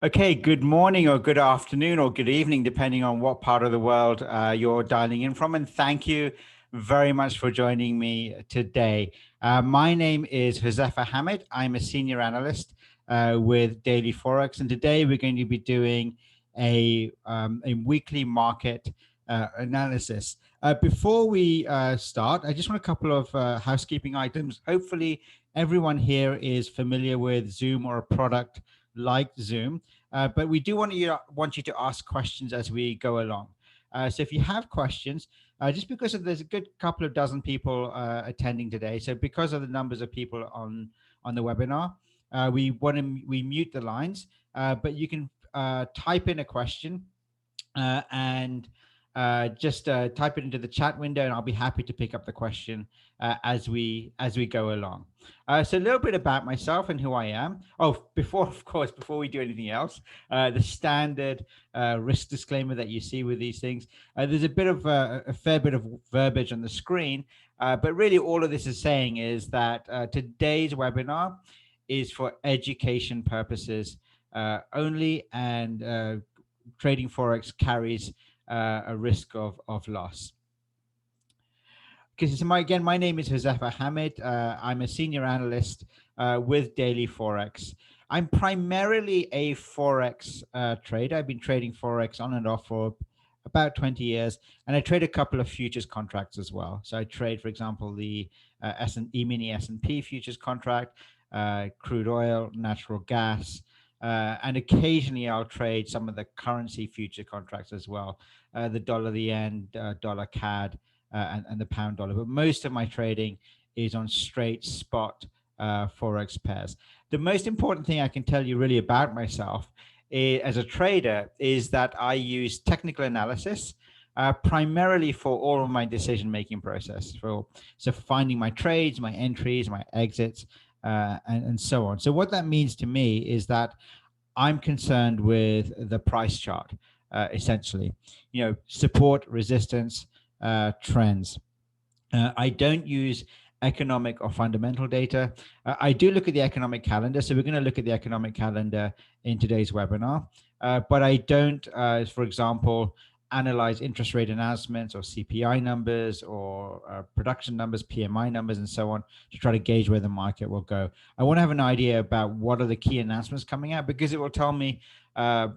Okay, good morning or good afternoon or good evening, depending on what part of the world you're dialing in from. And thank you very much for joining me today. My name is Josefa Hamid. I'm a senior analyst with Daily Forex. And today we're going to be doing a weekly market analysis. Before we start, I just want a couple of housekeeping items. Hopefully, everyone here is familiar with Zoom or a product like Zoom. But we do want you to ask questions as we go along. So if you have questions, just because there's a good couple of dozen people attending today, so because of the numbers of people on the webinar, we mute the lines, but you can type in a question and just type it into the chat window, and I'll be happy to pick up the question as we go along. So a little bit about myself and who I am. Oh, before we do anything else, the standard risk disclaimer that you see with these things. There's a bit of a fair bit of verbiage on the screen, but really all of this is saying is that today's webinar is for education purposes only, and trading Forex carries a risk of loss. Okay, so my name is Josefa Hamid. I'm a senior analyst with Daily Forex. I'm primarily a Forex trader. I've been trading Forex on and off for about 20 years, and I trade a couple of futures contracts as well. So I trade, for example, the E-mini S&P futures contract, crude oil, natural gas, and occasionally I'll trade some of the currency future contracts as well, the dollar, the yen, dollar CAD, and the pound dollar. But most of my trading is on straight spot Forex pairs. The most important thing I can tell you really about myself as a trader is that I use technical analysis primarily for all of my decision-making process. So for finding my trades, my entries, my exits, and so on. So what that means to me is that I'm concerned with the price chart, essentially, support, resistance, trends. I don't use economic or fundamental data. I do look at the economic calendar. So we're going to look at the economic calendar in today's webinar, but I don't, for example, analyze interest rate announcements or CPI numbers or production numbers, PMI numbers, and so on to try to gauge where the market will go. I want to have an idea about what are the key announcements coming out, because it will tell me, I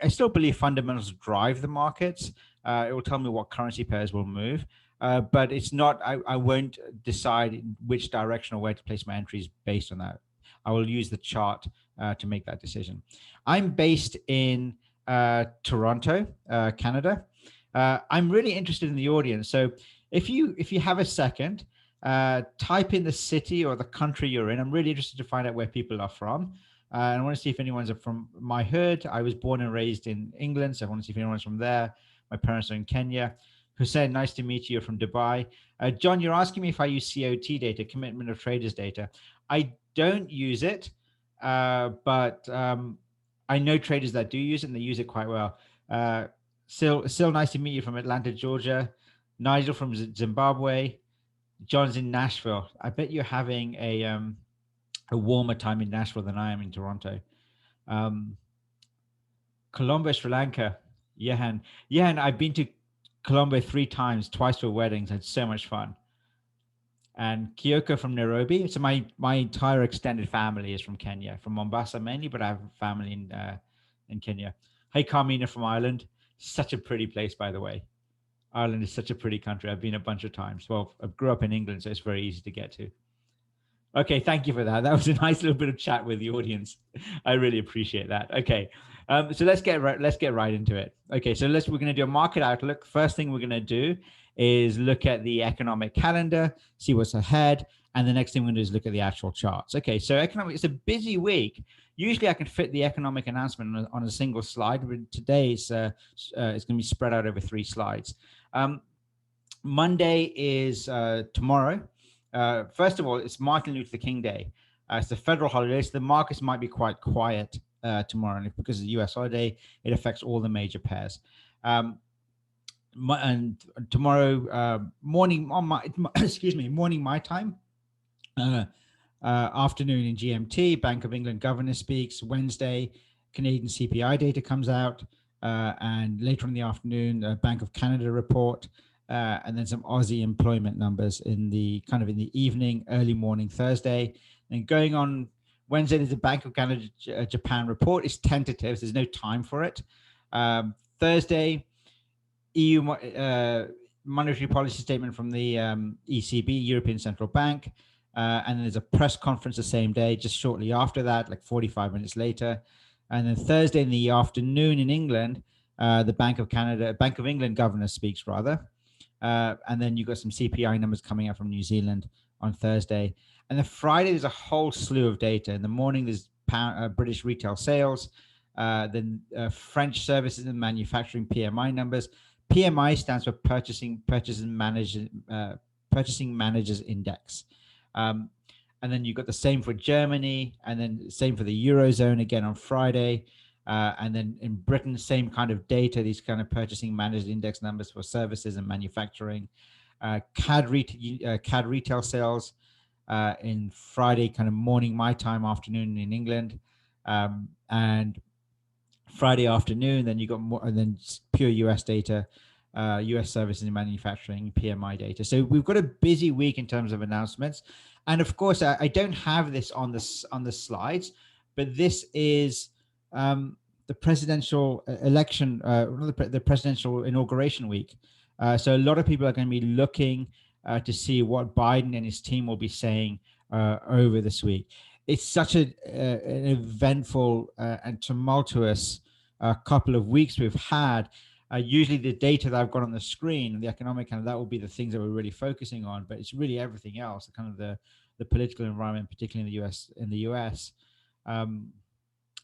still believe fundamentals drive the markets. It will tell me what currency pairs will move, but it's not, I won't decide which direction or where to place my entries based on that. I will use the chart to make that decision. I'm based in Toronto, Canada. I'm really interested in the audience. So if you have a second, type in the city or the country you're in. I'm really interested to find out where people are from. And I want to see if anyone's from my hood. I was born and raised in England, so I want to see if anyone's from there. My parents are in Kenya. Hussein, nice to meet you. You're from Dubai. John, you're asking me if I use COT data, commitment of traders data. I don't use it, but I know traders that do use it, and they use it quite well. Still nice to meet you from Atlanta, Georgia. Nigel from Zimbabwe. John's in Nashville. I bet you're having a warmer time in Nashville than I am in Toronto. Colombo, Sri Lanka. Yehan, I've been to Colombo 3 times, twice for weddings. Had so much fun. And Kyoko from Nairobi. So my entire extended family is from Kenya, from Mombasa mainly, but I have family in Kenya. Hey, Carmina from Ireland. Such a pretty place, by the way. Ireland is such a pretty country. I've been a bunch of times. Well, I grew up in England, so it's very easy to get to. Okay, thank you for that. That was a nice little bit of chat with the audience. I really appreciate that. Okay, so let's get right into it. Okay, so we're going to do a market outlook. First thing we're going to do is look at the economic calendar, see what's ahead, and the next thing we're going to do is look at the actual charts. Okay, so it's a busy week. Usually I can fit the economic announcement on a single slide, but today it's going to be spread out over 3 slides. Monday is tomorrow. First of all, it's Martin Luther King Day. It's a federal holiday, so the markets might be quite quiet tomorrow. And because of the US holiday, it affects all the major pairs. And tomorrow morning on morning my time, afternoon in GMT, Bank of England governor speaks. Wednesday, Canadian CPI data comes out, and later in the afternoon, a Bank of Canada report, and then some Aussie employment numbers in the evening, early morning Thursday. And going on Wednesday, there's a Bank of Canada Japan report. It's tentative. There's no time for it. Thursday, EU monetary policy statement from the ECB, European Central Bank. And then there's a press conference the same day, just shortly after that, like 45 minutes later. And then Thursday in the afternoon in England, the Bank of England governor speaks rather. And then you've got some CPI numbers coming out from New Zealand on Thursday. And then Friday, there's a whole slew of data. In the morning, there's British retail sales, then French services and manufacturing PMI numbers. PMI stands for Purchasing Managers Index. And then you've got the same for Germany, and then same for the Eurozone again on Friday. And then in Britain, same kind of data, these kind of Purchasing Managers Index numbers for services and manufacturing. CAD retail sales in Friday, kind of morning my time, afternoon in England. And Friday afternoon, then you got more, and then pure US data, US services and manufacturing PMI data. So we've got a busy week in terms of announcements, and of course, I don't have this on the slides, but this is the presidential election, the presidential inauguration week. So a lot of people are going to be looking to see what Biden and his team will be saying over this week. It's such an eventful and tumultuous couple of weeks we've had. Usually the data that I've got on the screen, the economic that will be the things that we're really focusing on, but it's really everything else, kind of the political environment, particularly in the US.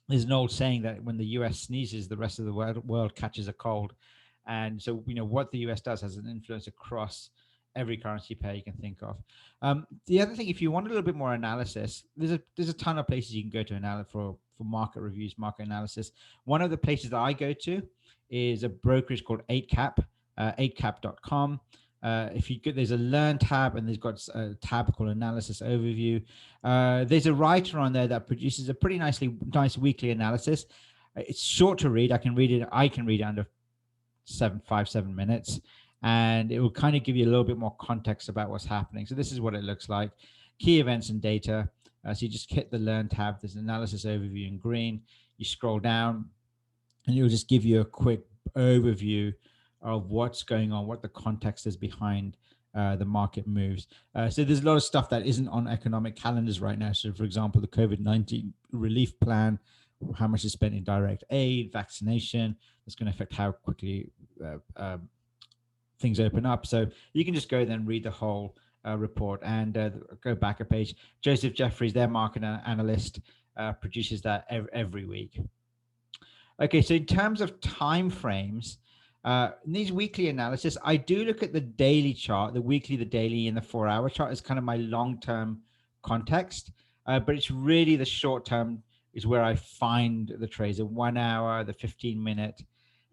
There's an old saying that when the US sneezes, the rest of the world catches a cold. And so, what the US does has an influence across every currency pair you can think of. The other thing, if you want a little bit more analysis, there's a ton of places you can go to for market reviews, market analysis. One of the places that I go to is a brokerage called 8cap, 8cap.com. If you go, there's a Learn tab, and there's got a tab called Analysis Overview. There's a writer on there that produces a pretty nice weekly analysis. It's short to read. I can read it under 7 minutes, and it will kind of give you a little bit more context about what's happening. So this is what it looks like: key events and data. So you just hit the Learn tab. There's an Analysis Overview in green. You scroll down, and it will just give you a quick overview of what's going on, what the context is behind the market moves. So there's a lot of stuff that isn't on economic calendars right now. So, for example, the COVID-19 relief plan, how much is spent in direct aid, vaccination. That's going to affect how quickly things open up. So you can just go there and read the whole report, and go back a page. Joseph Jeffries, their market analyst, produces that every week. Okay, so in terms of time frames, in these weekly analysis, I do look at the daily chart, the weekly, the daily, and the 4-hour chart as kind of my long-term context. But it's really the short term is where I find the trades, the 1 hour, the 15-minute,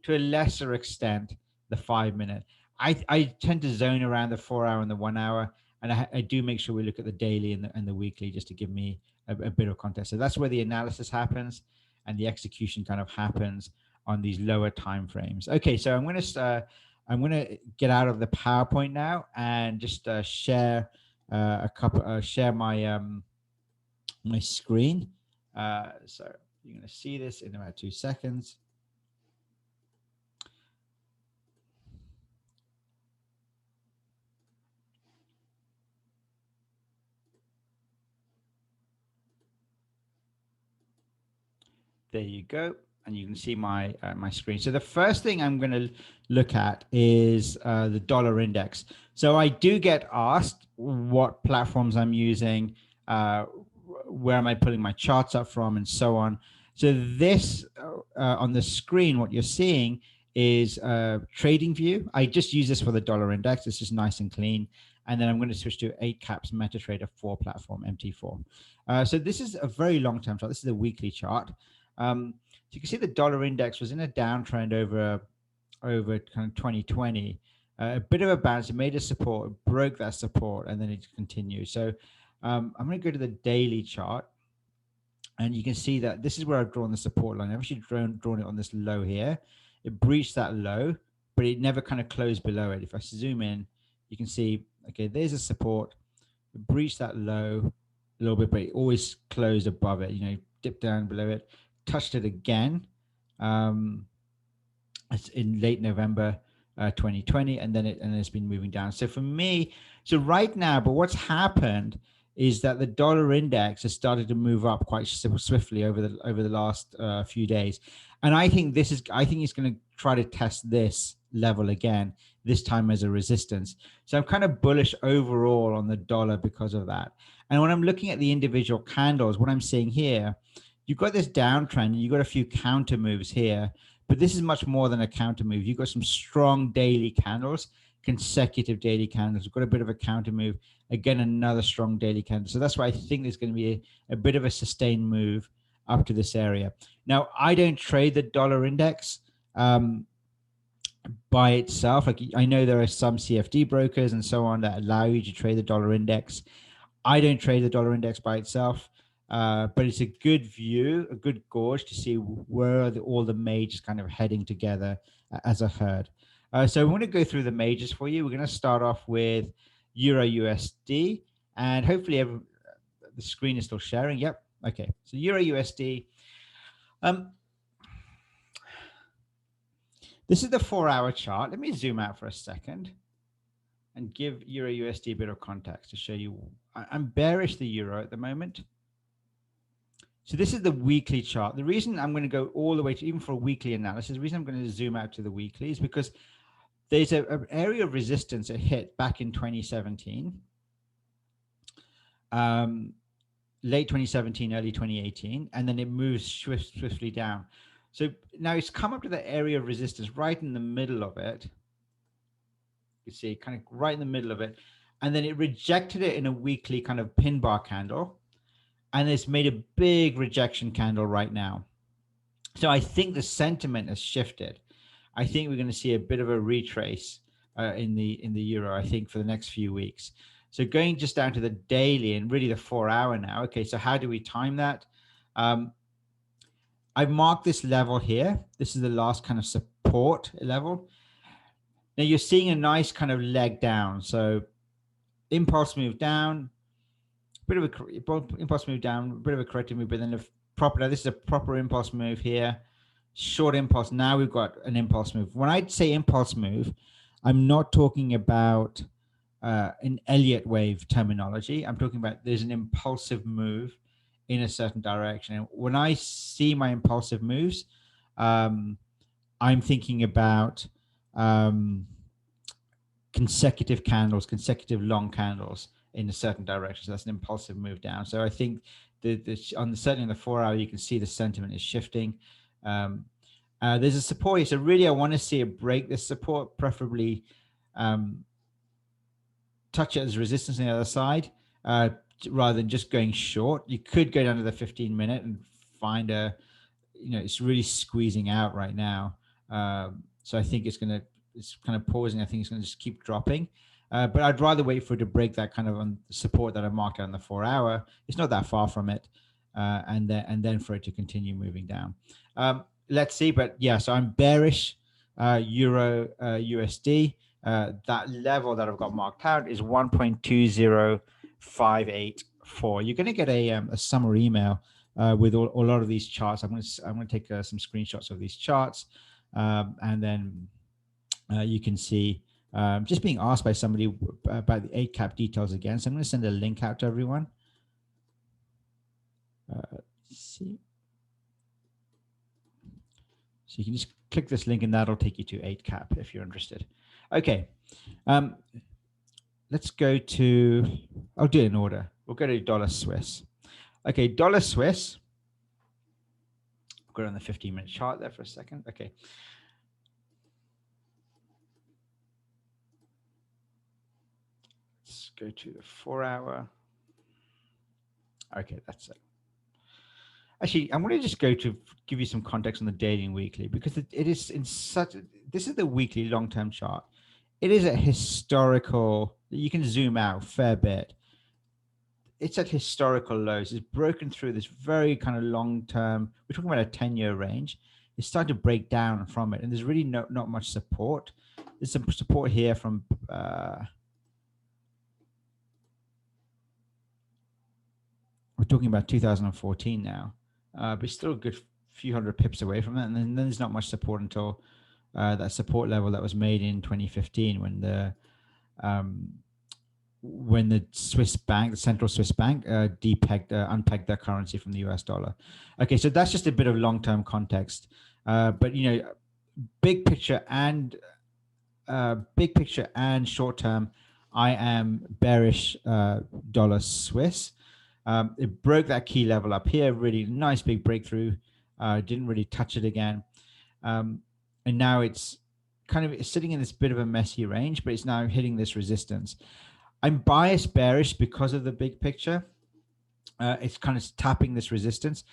to a lesser extent, the 5-minute. I tend to zone around the 4-hour and the 1 hour, and I do make sure we look at the daily and the weekly just to give me a bit of context. So that's where the analysis happens, and the execution kind of happens on these lower time frames. Okay, so I'm going to get out of the PowerPoint now and just share share my my screen. So you're going to see this in about 2 seconds. There you go. And you can see my my screen. So the first thing I'm going to look at is the dollar index. So I do get asked what platforms I'm using, where am I pulling my charts up from, and so on. So this on the screen, what you're seeing is TradingView. I just use this for the dollar index. It's just nice and clean. And then I'm going to switch to 8cap's MetaTrader 4 platform, MT4. So this is a very long-term chart. This is a weekly chart. So you can see the dollar index was in a downtrend over kind of 2020, a bit of a bounce. It made a support, broke that support, and then it continued. So I'm going to go to the daily chart, And you can see that this is where I've drawn the support line. I've actually drawn it on this low here. It breached that low, but it never kind of closed below it. If I zoom in, you can see, okay, there's a support. It breached that low a little bit, but it always closed above it, dipped down below it, touched it again. It's in late November 2020, and then it's been moving down. So for me, so right now, but what's happened is that the dollar index has started to move up quite swiftly over the last few days, and I think it's going to try to test this level again, this time as a resistance. So I'm kind of bullish overall on the dollar because of that. And when I'm looking at the individual candles, what I'm seeing here, you've got this downtrend, and you've got a few counter moves here. But this is much more than a counter move. You've got some strong daily candles, consecutive daily candles. We've got a bit of a counter move. Again, another strong daily candle. So that's why I think there's going to be a bit of a sustained move up to this area. Now, I don't trade the dollar index by itself. Like, I know there are some CFD brokers and so on that allow you to trade the dollar index. I don't trade the dollar index by itself. But it's a good view, a good gauge to see where all the majors kind of heading together as a herd. So we're going to go through the majors for you. We're going to start off with Euro USD, and hopefully the screen is still sharing. Yep. Okay. So Euro USD. This is the 4-hour chart. Let me zoom out for a second and give Euro USD a bit of context to show you. I'm bearish the euro at the moment. So this is the weekly chart. The reason I'm going to go all the way to, even for a weekly analysis, the reason I'm going to zoom out to the weekly is because there's an area of resistance it hit back in 2017, late 2017, early 2018, and then it moves swiftly down. So now it's come up to the area of resistance right in the middle of it. You see, kind of right in the middle of it. And then it rejected it in a weekly kind of pin bar candle. And it's made a big rejection candle right now. So I think the sentiment has shifted. I think we're going to see a bit of a retrace in the euro, I think, for the next few weeks. So going just down to the daily and really the 4-hour now. Okay, so how do we time that? I've marked this level here. This is the last kind of support level. Now you're seeing a nice kind of leg down. So impulse move down, bit of a impulse move down, a bit of a corrective move, but then now this is a proper impulse move here, short impulse. Now we've got an impulse move. When I say impulse move, I'm not talking about an Elliott wave terminology. I'm talking about there's an impulsive move in a certain direction. And when I see my impulsive moves, I'm thinking about consecutive candles, consecutive long candles in a certain direction. So that's an impulsive move down. So I think certainly in the 4-hour, you can see the sentiment is shifting. There's a support here. So really, I want to see it break this support, preferably touch it as resistance on the other side, rather than just going short. You could go down to the 15-minute and find it's really squeezing out right now. So I think it's kind of pausing. I think it's going to just keep dropping. But I'd rather wait for it to break that kind of support that I marked out on the 4-hour. It's not that far from it, and then for it to continue moving down. Let's see, but yeah. So I'm bearish Euro USD. That level that I've got marked out is 1.20584. You're going to get a summer email with a lot of these charts. I'm going to take some screenshots of these charts, and then you can see. Just being asked by somebody about the 8-cap details again. So I'm going to send a link out to everyone. See. So you can just click this link and that'll take you to 8-cap if you're interested. Okay. Let's go to, I'll do it in order. We'll go to dollar Swiss. Okay, dollar Swiss. I'll go on the 15-minute chart there for a second. Okay. Let's go to the 4-hour. Okay, that's it. Actually, I'm going to just go to give you some context on the daily and weekly, because it is in such. This is the weekly long-term chart. It is a historical. You can zoom out a fair bit. it's at historical lows. It's broken through this very kind of long term. We're talking about a 10-year range. It's starting to break down from it, and there's really not much support. There's some support here from we're talking about 2014 now, but it's still a good few hundred pips away from that. And then there's not much support until that support level that was made in 2015 um, when the Swiss bank, the central Swiss bank, unpegged their currency from the US dollar. Okay, so that's just a bit of long-term context. But big picture and short-term, I am bearish dollar Swiss. It broke that key level up here, really nice big breakthrough. Didn't really touch it again, and now it's kind of sitting in this bit of a messy range, but it's now hitting this resistance. I'm biased bearish because of the big picture. It's kind of tapping this resistance.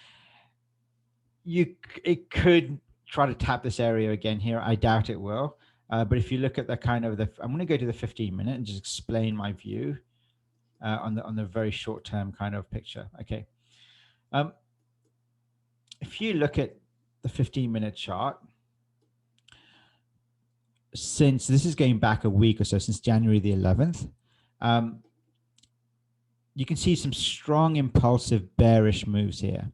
It could try to tap this area again here. I doubt it will. But if you look at the kind of I'm going to go to the 15-minute and just explain my view on the very short term kind of picture. Okay. If you look at the 15-minute chart, since this is going back a week or so, since January the 11th, you can see some strong impulsive bearish moves here.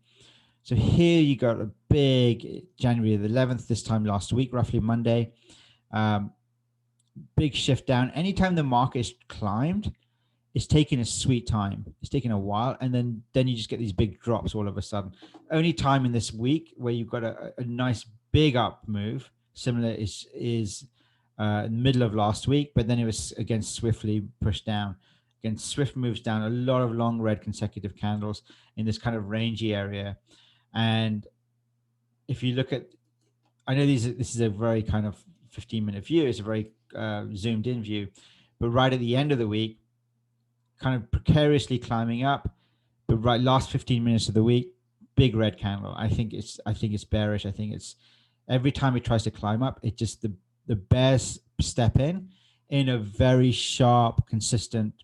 So here you got a big January the 11th, this time last week, roughly Monday, big shift down. Anytime the market is climbed, it's taking a sweet time. It's taking a while, and then you just get these big drops all of a sudden. Only time in this week where you've got a nice big up move, similar is in the middle of last week, but then it was again swiftly pushed down. Again, swift moves down, a lot of long red consecutive candles in this kind of rangy area. And if you look at, I know this is a very kind of 15-minute view. It's a very zoomed in view, but right at the end of the week, kind of precariously climbing up, but right last 15 minutes of the week, big red candle. I think it's bearish. I think it's every time it tries to climb up, it just the bears step in a very sharp, consistent,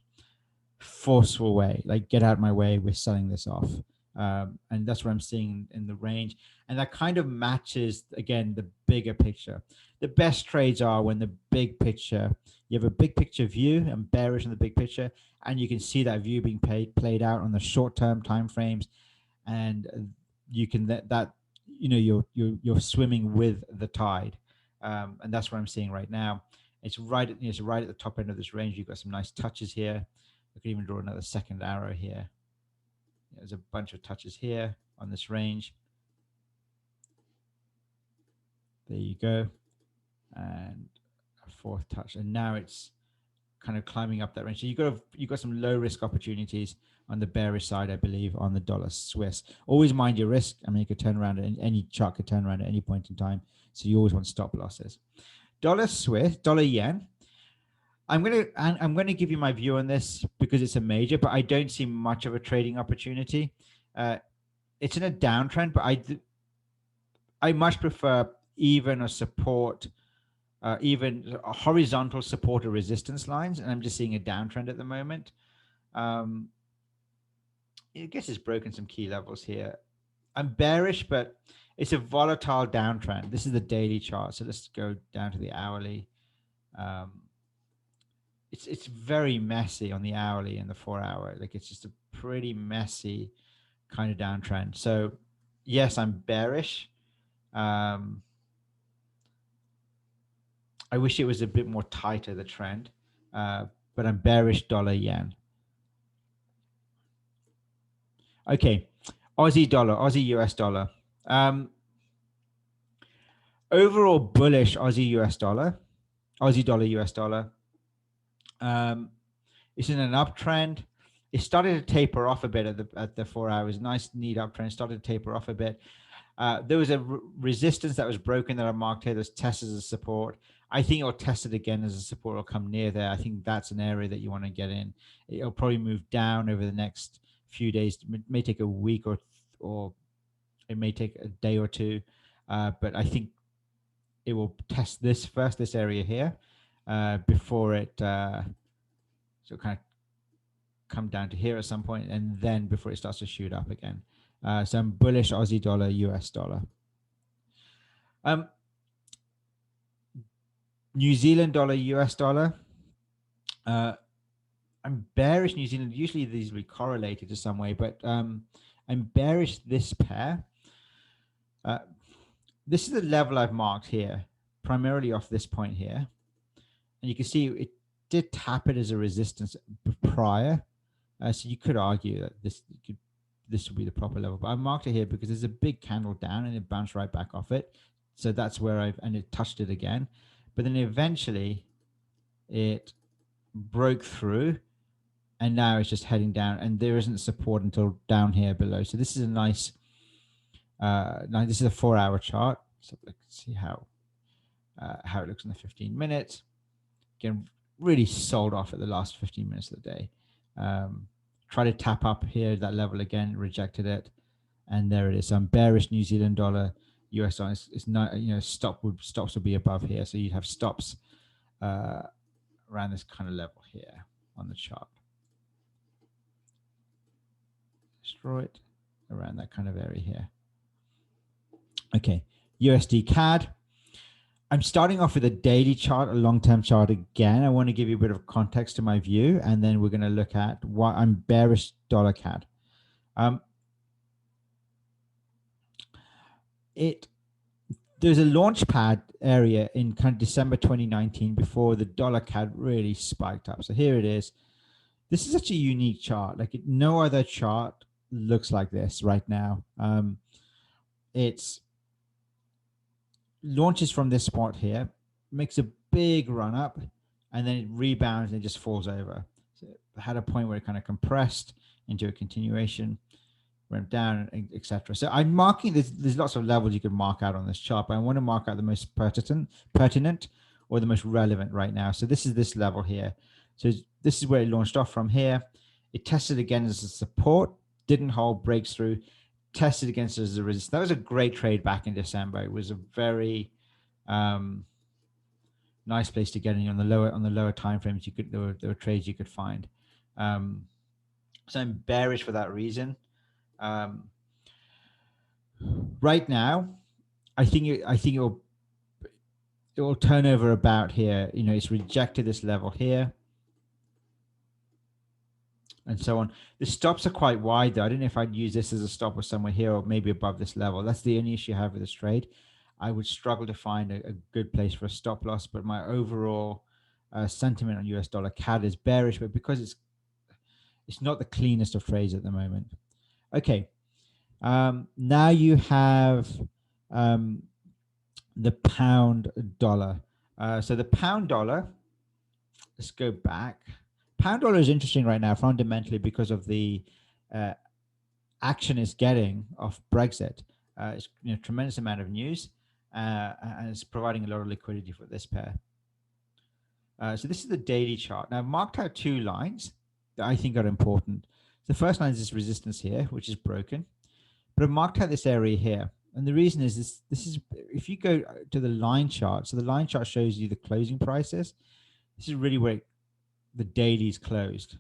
forceful way. Like, get out of my way, we're selling this off. And that's what I'm seeing in the range. And that kind of matches, again, the bigger picture. The best trades are when the big picture, you have a big picture view and bearish in the big picture, and you can see that view being played out on the short-term time frames, and you can you're swimming with the tide, and that's what I'm seeing right now. It's right at the top end of this range. You've got some nice touches here. I could even draw another second arrow here. There's a bunch of touches here on this range. There you go. And a fourth touch. And now it's kind of climbing up that range. So you've got some low risk opportunities on the bearish side, I believe, on the dollar Swiss. Always mind your risk. I mean, it could turn around, and any chart could turn around at any point in time. So you always want stop losses. Dollar Swiss, dollar yen. I'm going to give you my view on this because it's a major, but I don't see much of a trading opportunity. It's in a downtrend, but I much prefer even a support, even a horizontal support or resistance lines, and I'm just seeing a downtrend at the moment. I guess it's broken some key levels here. I'm bearish, but it's a volatile downtrend. This is the daily chart, so let's go down to the hourly. It's very messy on the hourly and the 4 hour. Like, it's just a pretty messy kind of downtrend. So yes, I'm bearish. I wish it was a bit more tighter, the trend, but I'm bearish dollar yen. Okay, Aussie dollar, Aussie US dollar. Overall bullish Aussie US dollar, Aussie dollar US dollar. It's in an uptrend. It started to taper off a bit at the 4 hours. Nice, neat uptrend. Started to taper off a bit. There was a resistance that was broken that I marked here. That's tested as a support. I think it'll test it again as a support. It'll come near there. I think that's an area that you want to get in. It'll probably move down over the next few days. It may take a week or it may take a day or two. But I think it will test this area here, before it so kind of come down to here at some point, and then before it starts to shoot up again. So I'm bullish Aussie dollar, US dollar. New Zealand dollar, US dollar. I'm bearish New Zealand. Usually these will be correlated to some way, but I'm bearish this pair. This is the level I've marked here, primarily off this point here. And you can see it did tap it as a resistance prior. So you could argue that this would be the proper level, but I marked it here because there's a big candle down and it bounced right back off it. So that's where and it touched it again. But then eventually it broke through and now it's just heading down, and there isn't support until down here below. So this is a nice, now this is a 4-hour chart. So let's see how it looks in the 15 minutes. Again, really sold off at the last 15 minutes of the day. Try to tap up here, that level again, rejected it. And there it is. So I'm bearish New Zealand dollar, US dollar. It's not, stops will be above here. So you'd have stops around this kind of level here on the chart. Destroy it around that kind of area here. Okay, USD Cad. I'm starting off with a daily chart, a long-term chart again. I want to give you a bit of context to my view, and then we're going to look at why I'm bearish dollar CAD. There's a launch pad area in kind of December 2019 before the dollar CAD really spiked up. So here it is. This is such a unique chart. Like no other chart looks like this right now. It's launches from this spot here, makes a big run up, and then it rebounds and it just falls over. So it had a point where it kind of compressed into a continuation, went down, etc. So I'm marking this. There's lots of levels you can mark out on this chart, but I want to mark out the most pertinent or the most relevant right now. So this is this level here. So this is where it launched off from here. It tested again as a support, didn't hold, breaks through, tested against it as a resistance. That was a great trade back in December. It was a very nice place to get in on the lower time frames. There were trades you could find. So I'm bearish for that reason. Right now, I think it will turn over about here. It's rejected this level here, and so on. The stops are quite wide though. I don't know if I'd use this as a stop or somewhere here or maybe above this level. That's the only issue I have with this trade. I would struggle to find a good place for a stop loss, but my overall sentiment on US dollar CAD is bearish, but because it's not the cleanest of trades at the moment. Okay, now you have the pound dollar. So the pound dollar, let's go back. Pound dollar is interesting right now fundamentally because of the action it's getting off Brexit. It's tremendous amount of news, and it's providing a lot of liquidity for this pair. So this is the daily chart. Now I've marked out two lines that I think are important. The first line is this resistance here, which is broken, but I've marked out this area here. And the reason is this is, if you go to the line chart, so the line chart shows you the closing prices. This is really where the daily's closed.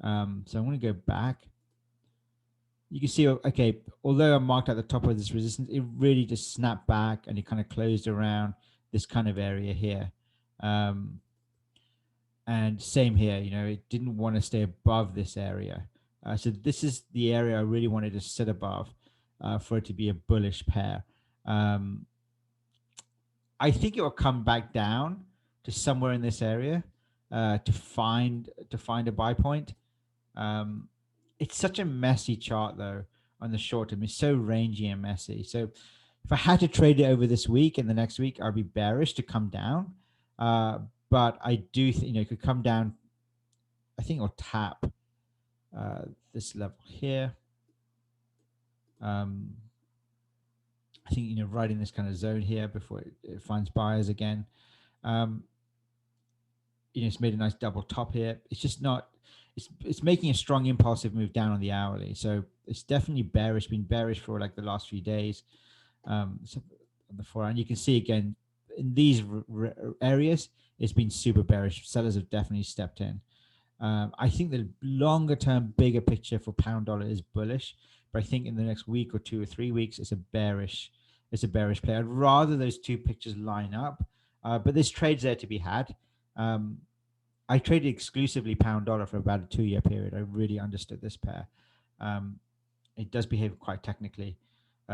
So I'm going to go back. You can see, okay, although I marked at the top of this resistance, it really just snapped back and it kind of closed around this kind of area here. And same here, it didn't want to stay above this area. So this is the area I really wanted to sit above for it to be a bullish pair. I think it will come back down to somewhere in this area to find a buy point. It's such a messy chart though on the short term. It's so rangy and messy. So if I had to trade it over this week and the next week, I'd be bearish to come down. But I do think it could come down. I think it'll tap this level here. I think right in this kind of zone here before it finds buyers again. It's made a nice double top here. It's just not. It's making a strong impulsive move down on the hourly. So it's definitely bearish. Been bearish for like the last few days. So on the 4 hour, and you can see again in these areas, it's been super bearish. Sellers have definitely stepped in. I think the longer term, bigger picture for pound dollar is bullish, but I think in the next week or 2 or 3 weeks, it's a bearish. It's a bearish play. I'd rather those two pictures line up, but there's trades there to be had. I traded exclusively pound dollar for about a 2 year period. I really understood this pair. It does behave quite technically.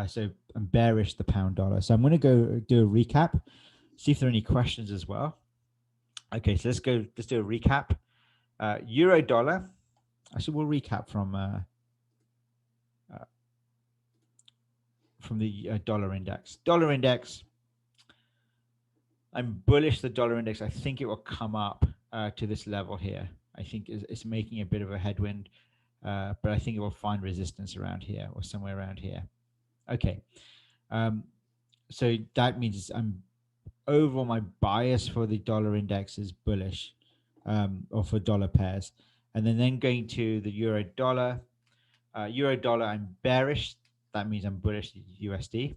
So I'm bearish the pound dollar. So I'm going to go do a recap, see if there are any questions as well. Okay, so let's do a recap. Euro dollar. Actually, we'll recap from the dollar index. Dollar index. I'm bullish the dollar index. I think it will come up to this level here. I think it's making a bit of a headwind, but I think it will find resistance around here or somewhere around here. Okay. So that means I'm overall my bias for the dollar index is bullish, or for dollar pairs. And then going to the euro dollar. Euro dollar, I'm bearish. That means I'm bullish the USD.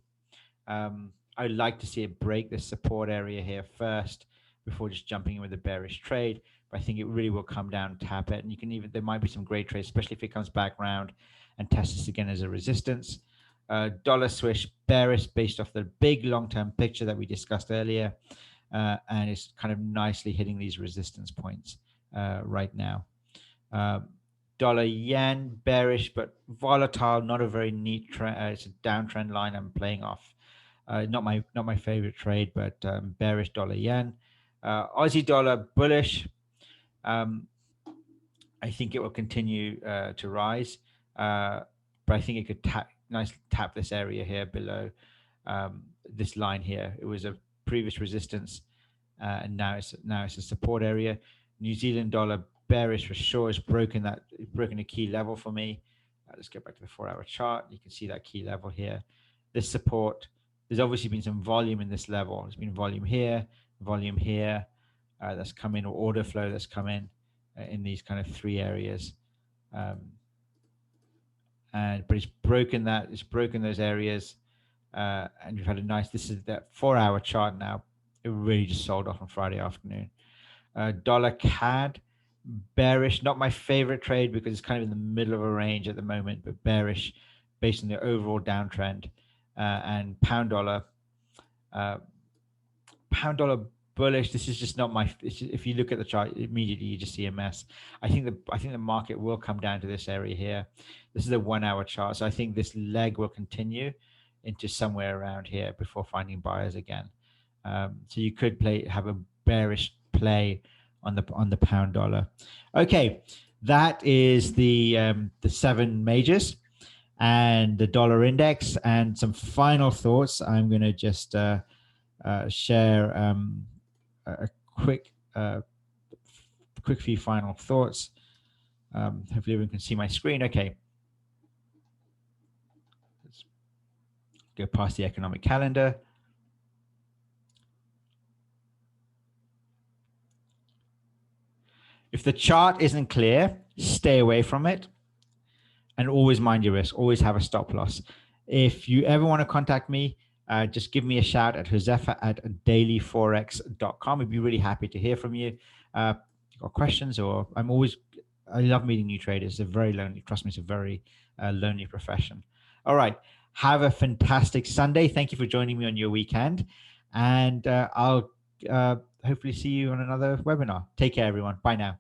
I'd like to see it break this support area here first before just jumping in with a bearish trade. But I think it really will come down, tap it, and you can even, there might be some great trades, especially if it comes back around and tests this again as a resistance. Dollar swish bearish based off the big long-term picture that we discussed earlier, and it's kind of nicely hitting these resistance points right now. Dollar yen bearish but volatile, not a very neat trend. It's a downtrend line I'm playing off. Not my favorite trade, but bearish dollar yen. Aussie dollar bullish. I think it will continue to rise, but I think it could tap this area here below this line here. It was a previous resistance, and now it's a support area. New Zealand dollar bearish for sure. It's broken a key level for me. Let's go back to the 4-hour chart. You can see that key level here. This support. There's obviously been some volume in this level. There's been volume here, that's come in, or order flow that's come in these kind of three areas. But it's broken that. It's broken those areas, and you've had a nice. This is that 4-hour chart now. It really just sold off on Friday afternoon. Dollar CAD bearish. Not my favorite trade because it's kind of in the middle of a range at the moment, but bearish based on the overall downtrend. And pound dollar bullish. This is just not my. If you look at the chart immediately, you just see a mess. I think the market will come down to this area here. This is a 1-hour chart, so I think this leg will continue into somewhere around here before finding buyers again. So you could have a bearish play on the pound dollar. Okay, that is the 7 majors and the dollar index, and some final thoughts. I'm going to just share a quick few final thoughts. Hopefully everyone can see my screen. Okay. Let's go past the economic calendar. If the chart isn't clear, stay away from it. And always mind your risk. Always have a stop loss. If you ever want to contact me, just give me a shout at josefa@dailyforex.com. I'd be really happy to hear from you. Got questions, or I love meeting new traders. They're very lonely. Trust me, it's a very lonely profession. All right. Have a fantastic Sunday. Thank you for joining me on your weekend. And I'll hopefully see you on another webinar. Take care, everyone. Bye now.